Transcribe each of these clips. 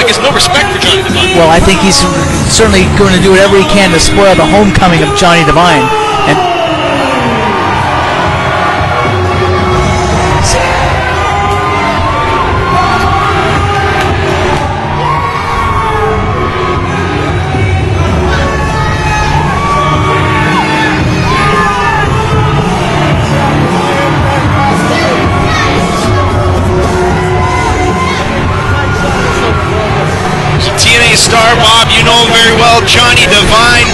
like has no respect for Johnny Devine. Well, I think he's certainly going to do whatever he can to spoil the homecoming of Johnny Devine. And star, Bob, you know him very well, Johnny Devine,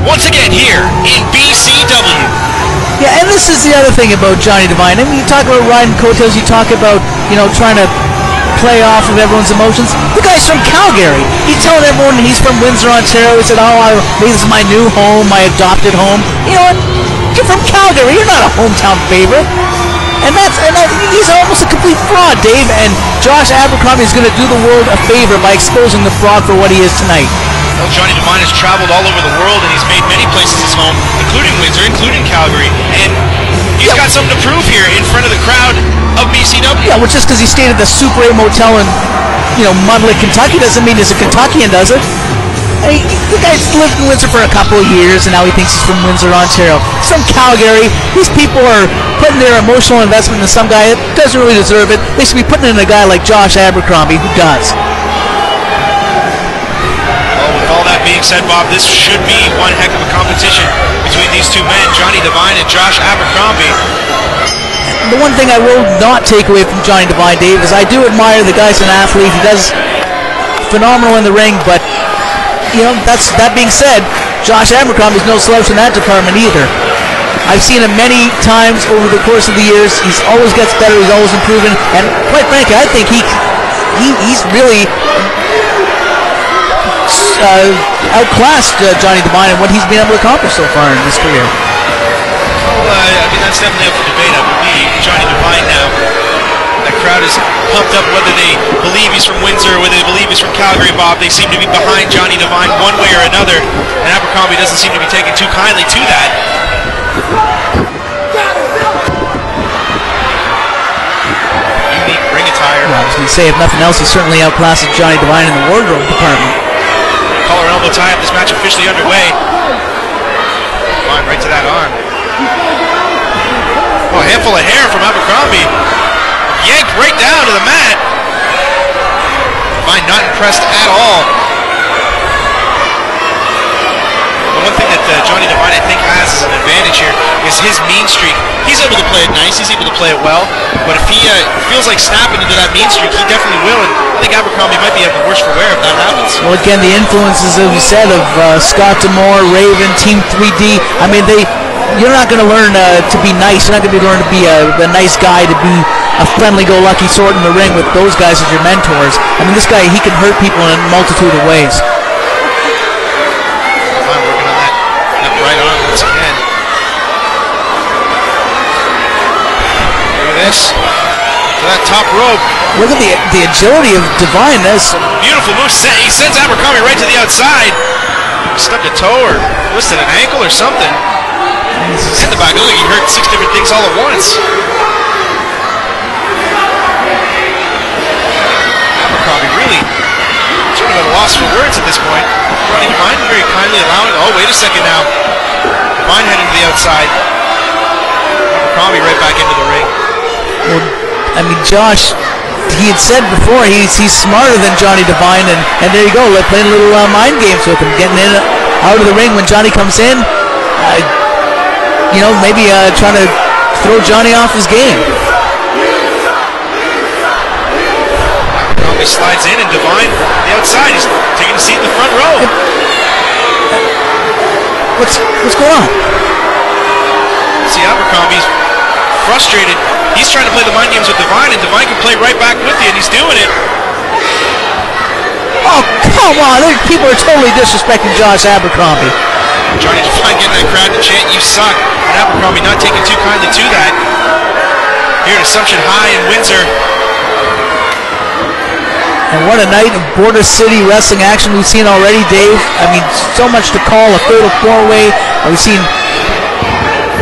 once again here in BCW. Yeah, and this is the other thing about Johnny Devine. I mean, you talk about riding coattails, you talk about, you know, trying to play off of everyone's emotions. The guy's from Calgary. He's telling everyone he's from Windsor, Ontario. He said, this is my new home, my adopted home. You know what? You're from Calgary. You're not a hometown favorite. And he's almost a complete fraud, Dave. And Josh Abercrombie is going to do the world a favor by exposing the fraud for what he is tonight. Well, Johnny Devine has traveled all over the world, and he's made many places his home, including Windsor, including Calgary. And he's got something to prove here in front of the crowd of BCW. Yeah, well, just because he stayed at the Super 8 Motel in, Mudlick, Kentucky, doesn't mean he's a Kentuckian, does it? I mean, the guy's lived in Windsor for a couple of years, and now he thinks he's from Windsor, Ontario. He's from Calgary. These people are putting their emotional investment in some guy that doesn't really deserve it. They should be putting it in a guy like Josh Abercrombie, who does. Well, with all that being said, Bob, this should be one heck of a competition between these two men, Johnny Devine and Josh Abercrombie. The one thing I will not take away from Johnny Devine, Dave, is I do admire the guy's an athlete. He does phenomenal in the ring, but that being said, Josh Abercrombie is no slouch in that department either. I've seen him many times over the course of the years. He's always gets better. He's always improving. And quite frankly, I think he's really outclassed Johnny Devine in what he's been able to accomplish so far in his career. Well, that's definitely up for debate, I believe. Johnny Devine now, that crowd is pumped up whether they believe he's from Windsor or whether they believe he's from Calgary, Bob. They seem to be behind Johnny Devine one way or another, and Abercrombie doesn't seem to be taking too kindly to that. Unique ring attire. Well, I was going to say, if nothing else, he certainly outclasses Johnny Devine in the wardrobe department. Collar and elbow tie-up, this match officially underway. Devine right to that arm. Oh, a handful of hair from Abercrombie. Yanked right down to the mat. Devine not impressed at all. The one thing that Johnny Devine, I think, has as an advantage here is his mean streak. He's able to play it nice. He's able to play it well. But if he feels like snapping into that mean streak, he definitely will. And I think Abercrombie might be the worse for wear if that happens. Well, again, the influences, as we said, of Scott D'Amore, Raven, Team 3D. I mean, you're not going to learn to be nice. You're not going to learn to be a nice guy, to be a friendly-go-lucky sort in the ring with those guys as your mentors. I mean, this guy, he can hurt people in a multitude of ways. I'm working on that right arm once again. Look at this. To that top rope. Look at the agility of Devine. That's beautiful move. He sends Abercrombie right to the outside. Stubbed a toe or twisted an ankle or something. In the back, look, he heard 6 different things all at once. Abercrombie really sort of at a loss for words at this point. Johnny Devine very kindly allowing. Oh, wait a second now. Devine heading to the outside. Abercrombie right back into the ring. Well, I mean, Josh, he had said before he's smarter than Johnny Devine, and there you go, playing little mind games with him, getting in out of the ring when Johnny comes in. Maybe trying to throw Johnny off his game. Abercrombie slides in, and Devine, the outside, he's taking a seat in the front row. What's going on? See, Abercrombie's frustrated. He's trying to play the mind games with Devine, and Devine can play right back with you, and he's doing it. Oh, come on. People are totally disrespecting Josh Abercrombie. Johnny Devine getting that crowd to chant, "You suck," and Abercrombie not taking too kindly to that. Here at Assumption High in Windsor. And what a night of Border City wrestling action we've seen already, Dave. I mean, so much to call. A fatal four-way. We've seen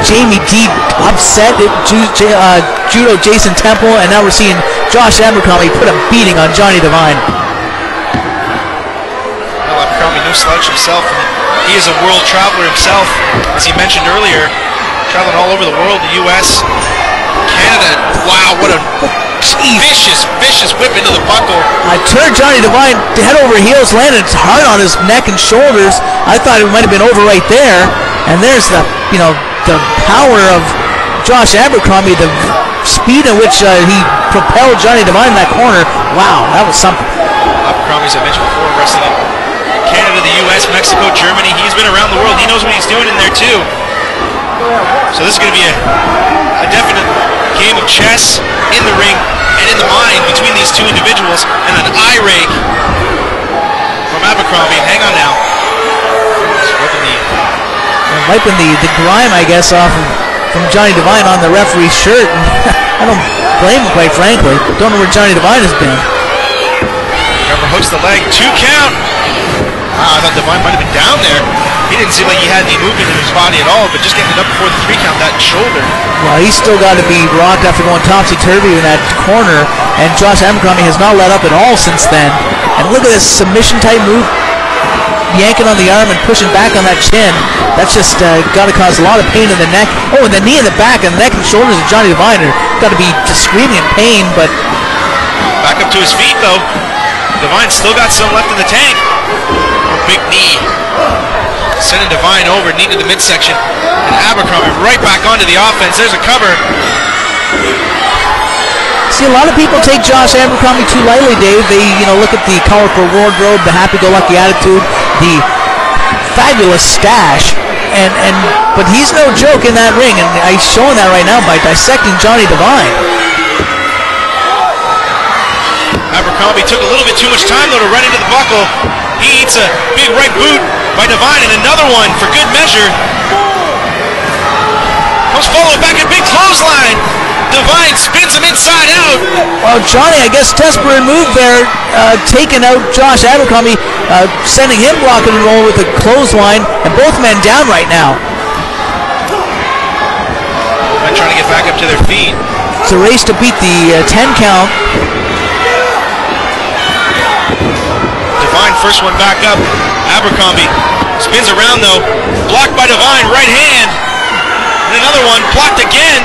Jamie D upset at Judo Jason Temple, and now we're seeing Josh Abercrombie put a beating on Johnny Devine. no slouch himself. He is a world traveler himself, as he mentioned earlier, traveling all over the world, the U.S., Canada. Wow, what a vicious whip into the buckle. I turned Johnny Devine head over heels, landed hard on his neck and shoulders. I thought it might have been over right there. And there's the, the power of Josh Abercrombie, the speed in which he propelled Johnny Devine in that corner. Wow, that was something. Abercrombie, as I mentioned before, wrestling in Canada, the U.S., Mexico, Germany. He's been around the world. He knows what he's doing in there too. So this is going to be a definite game of chess in the ring and in the mind between these two individuals, and an eye rake from Abercrombie. Hang on now. Wiping the grime, I guess, off from Johnny Devine on the referee's shirt. I don't blame him, quite frankly. Don't know where Johnny Devine has been. Trevor hooks the leg. 2 count. I thought Devine might have been down there. He didn't seem like he had any movement in his body at all, but just getting it up before the 3 count, that shoulder. Well, he's still got to be rocked after going topsy-turvy in that corner, and Josh Abercrombie has not let up at all since then. And look at this submission-type move, yanking on the arm and pushing back on that chin. That's just got to cause a lot of pain in the neck. Oh, and the knee in the back, and the neck and shoulders of Johnny Devine are got to be just screaming in pain, but... Back up to his feet, though. Devine's still got some left in the tank. Big knee. Sending Devine over, knee to the midsection. And Abercrombie right back onto the offense. There's a cover. See, a lot of people take Josh Abercrombie too lightly, Dave. They, look at the colorful wardrobe, the happy-go-lucky attitude, the fabulous stash, but he's no joke in that ring, and I'm showing that right now by dissecting Johnny Devine. Abercrombie took a little bit too much time, though, to run into the buckle. He eats a big right boot by Devine, and another one for good measure. Comes followed back a big clothesline. Devine spins him inside out. Well, Johnny, I guess, desperate move there, taking out Josh Abercrombie, sending him rock and roll with a clothesline, and both men down right now. Men trying to get back up to their feet. It's a race to beat the 10 count. Devine, first one back up. Abercrombie spins around, though. Blocked by Devine, right hand. And another one, blocked again.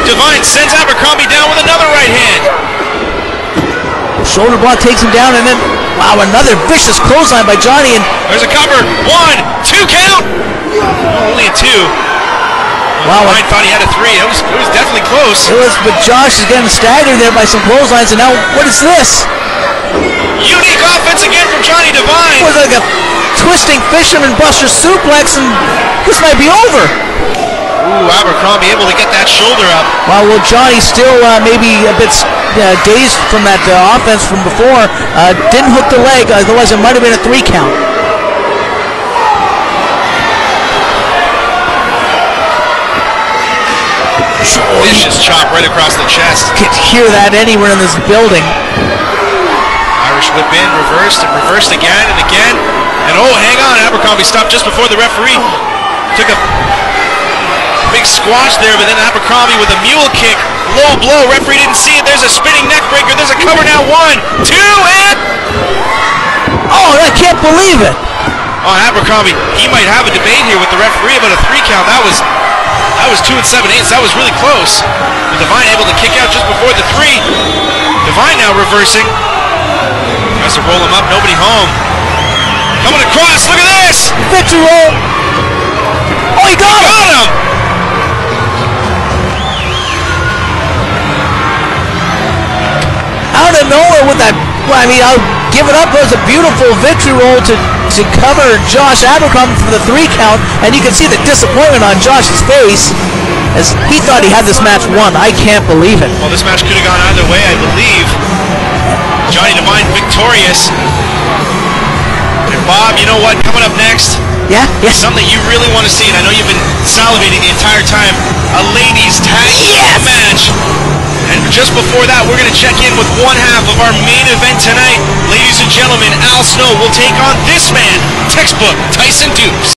Devine sends Abercrombie down with another right hand. Shoulder block takes him down, and then, wow, another vicious clothesline by Johnny. And there's a cover. 1, 2 count. Only a 2. Wow, Devine thought he had a 3. It was definitely close. It was, but Josh is getting staggered there by some clotheslines, and now, what is this? Unique offense again from Johnny Devine. It was like a twisting fisherman buster suplex, and this might be over. Ooh, Abercrombie able to get that shoulder up. Well, Johnny still maybe a bit dazed from that offense from before. Didn't hook the leg, otherwise it might have been a 3 count. Vicious chop right across the chest. Could hear that anywhere in this building. Irish whip in, reversed, and reversed again and again. And oh, hang on, Abercrombie stopped just before the referee. Took a big squash there, but then Abercrombie with a mule kick. Low blow, referee didn't see it. There's a spinning neck breaker. There's a cover now. 1, 2, and... Oh, I can't believe it. Oh, Abercrombie, he might have a debate here with the referee about a 3 count. That was 2 7/8. That was really close. But Devine able to kick out just before the 3. Devine now reversing. Tries to roll him up. Nobody home. Coming across. Look at this. Victory roll. Oh, he got him. Out of nowhere with that. Well, I mean, I'll give it up. It was a beautiful victory roll to cover Josh Abercrombie for the 3 count, and you can see the disappointment on Josh's face as he thought he had this match won. I can't believe it. Well, this match could have gone either way, I believe. Johnny Devine victorious. And Bob, you know what? Coming up next, yeah, something you really want to see, and I know you've been salivating the entire time. A ladies tag match. And just before that, we're going to check in with one half of our main event tonight. Ladies and gentlemen, Al Snow will take on this man, textbook Tyson Dukes.